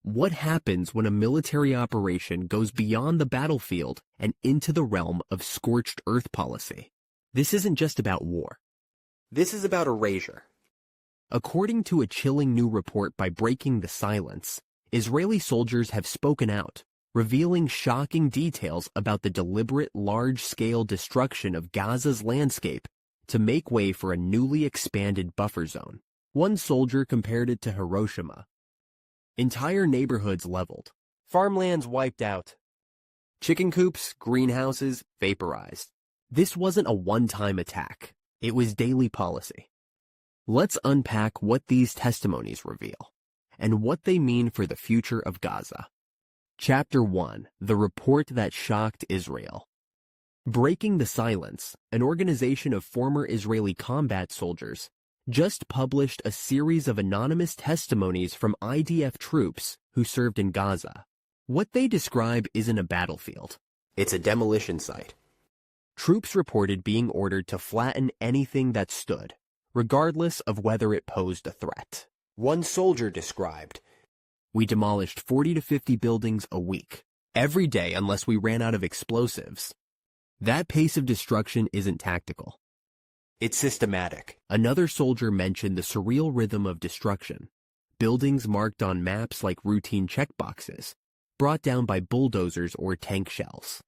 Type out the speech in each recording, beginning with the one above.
What happens when a military operation goes beyond the battlefield and into the realm of scorched earth policy? This isn't just about war. This is about erasure. According to a chilling new report by Breaking the Silence, Israeli soldiers have spoken out, revealing shocking details about the deliberate large-scale destruction of Gaza's landscape to make way for a newly expanded buffer zone. One soldier compared it to Hiroshima. Entire neighborhoods leveled. Farmlands wiped out. Chicken coops, greenhouses, vaporized. This wasn't a one-time attack. It was daily policy. Let's unpack what these testimonies reveal and what they mean for the future of Gaza. Chapter 1. The Report That Shocked Israel. Breaking the Silence, an organization of former Israeli combat soldiers, just published a series of anonymous testimonies from IDF troops who served in Gaza. What they describe isn't a battlefield. It's a demolition site. Troops reported being ordered to flatten anything that stood, regardless of whether it posed a threat. One soldier described, "We demolished 40 to 50 buildings a week, every day unless we ran out of explosives." That pace of destruction isn't tactical. It's systematic. Another soldier mentioned the surreal rhythm of destruction. Buildings marked on maps like routine checkboxes, brought down by bulldozers or tank shells.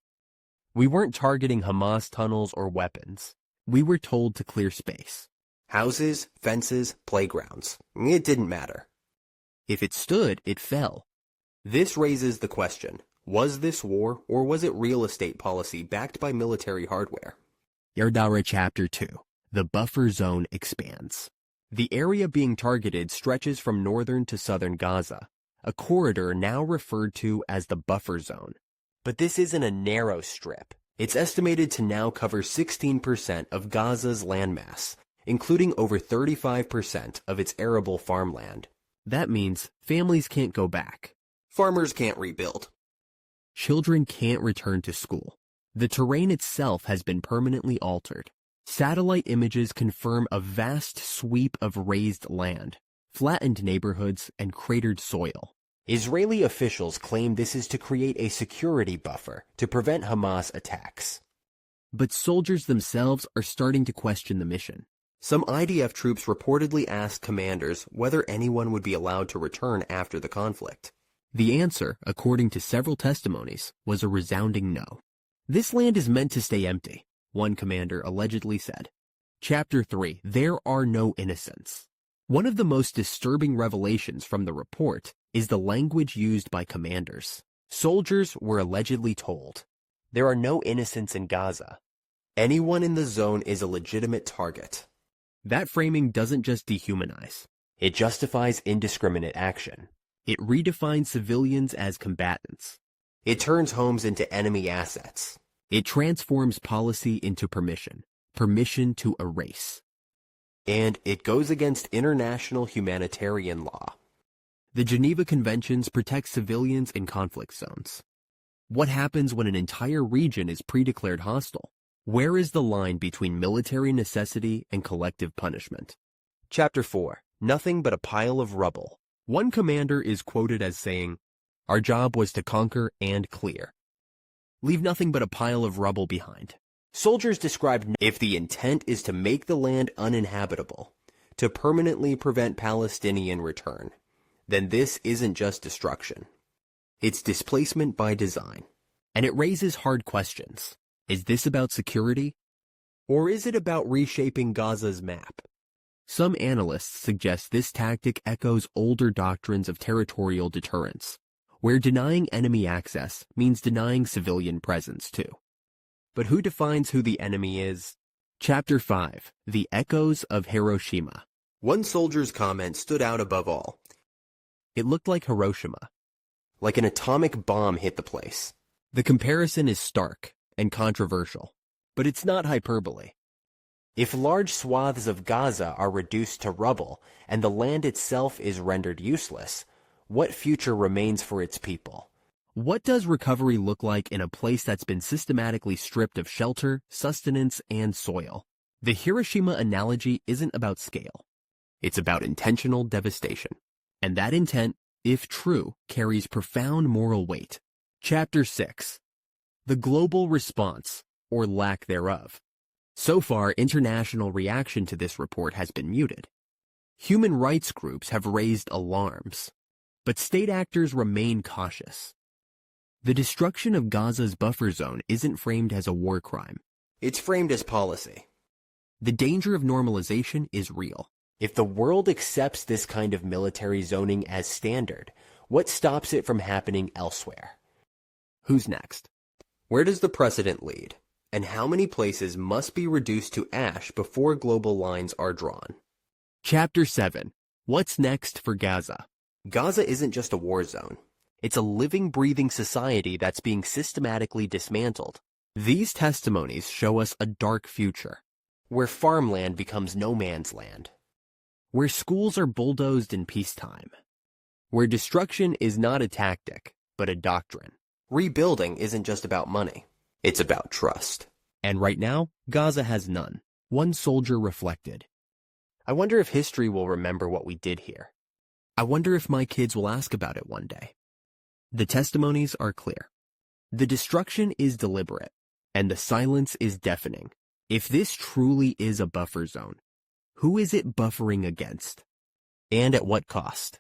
"We weren't targeting Hamas tunnels or weapons. We were told to clear space." Houses, fences, playgrounds. It didn't matter. If it stood, it fell. This raises the question, was this war or was it real estate policy backed by military hardware? Yardara Chapter 2. The buffer zone expands. The area being targeted stretches from northern to southern Gaza, a corridor now referred to as the buffer zone. But this isn't a narrow strip. It's estimated to now cover 16% of Gaza's landmass, including over 35% of its arable farmland. That means families can't go back. Farmers can't rebuild. Children can't return to school. The terrain itself has been permanently altered. Satellite images confirm a vast sweep of raised land, flattened neighborhoods, and cratered soil. Israeli officials claim this is to create a security buffer to prevent Hamas attacks. But soldiers themselves are starting to question the mission. Some IDF troops reportedly asked commanders whether anyone would be allowed to return after the conflict. The answer, according to several testimonies, was a resounding no. "This land is meant to stay empty," one commander allegedly said. Chapter 3. There are no innocents. One of the most disturbing revelations from the report is the language used by commanders. Soldiers were allegedly told, "There are no innocents in Gaza. Anyone in the zone is a legitimate target." That framing doesn't just dehumanize. It justifies indiscriminate action. It redefines civilians as combatants. It turns homes into enemy assets. It transforms policy into permission to erase. And it goes against international humanitarian law. The Geneva Conventions protect civilians in conflict zones. What happens when an entire region is pre-declared hostile? Where is the line between military necessity and collective punishment? Chapter 4. Nothing but a pile of rubble. One commander is quoted as saying, "Our job was to conquer and clear. Leave nothing but a pile of rubble behind." Soldiers described if the intent is to make the land uninhabitable, to permanently prevent Palestinian return, then this isn't just destruction. It's displacement by design. And it raises hard questions. Is this about security? Or is it about reshaping Gaza's map? Some analysts suggest this tactic echoes older doctrines of territorial deterrence, where denying enemy access means denying civilian presence too. But who defines who the enemy is? Chapter 5. The Echoes of Hiroshima. One soldier's comment stood out above all. It looked like Hiroshima. Like an atomic bomb hit the place. The comparison is stark and controversial, but it's not hyperbole. If large swaths of Gaza are reduced to rubble and the land itself is rendered useless, what future remains for its people? What does recovery look like in a place that's been systematically stripped of shelter, sustenance, and soil? The Hiroshima analogy isn't about scale. It's about intentional devastation. And that intent if true, carries profound moral weight. Chapter 6. The Global Response, or Lack Thereof. So far, international reaction to this report has been muted. Human rights groups have raised alarms, but state actors remain cautious. The destruction of Gaza's buffer zone isn't framed as a war crime. It's framed as policy. The danger of normalization is real. If the world accepts this kind of military zoning as standard, what stops it from happening elsewhere? Who's next? Where does the precedent lead? And how many places must be reduced to ash before global lines are drawn? Chapter 7. What's next for Gaza? Gaza isn't just a war zone. It's a living, breathing society that's being systematically dismantled. These testimonies show us a dark future, where farmland becomes no man's land, where schools are bulldozed in peacetime, where destruction is not a tactic, but a doctrine. Rebuilding isn't just about money. It's about trust. And right now, Gaza has none. One soldier reflected. I wonder if history will remember what we did here. I wonder if my kids will ask about it one day. The testimonies are clear. The destruction is deliberate, and the silence is deafening. If this truly is a buffer zone, who is it buffering against? And at what cost?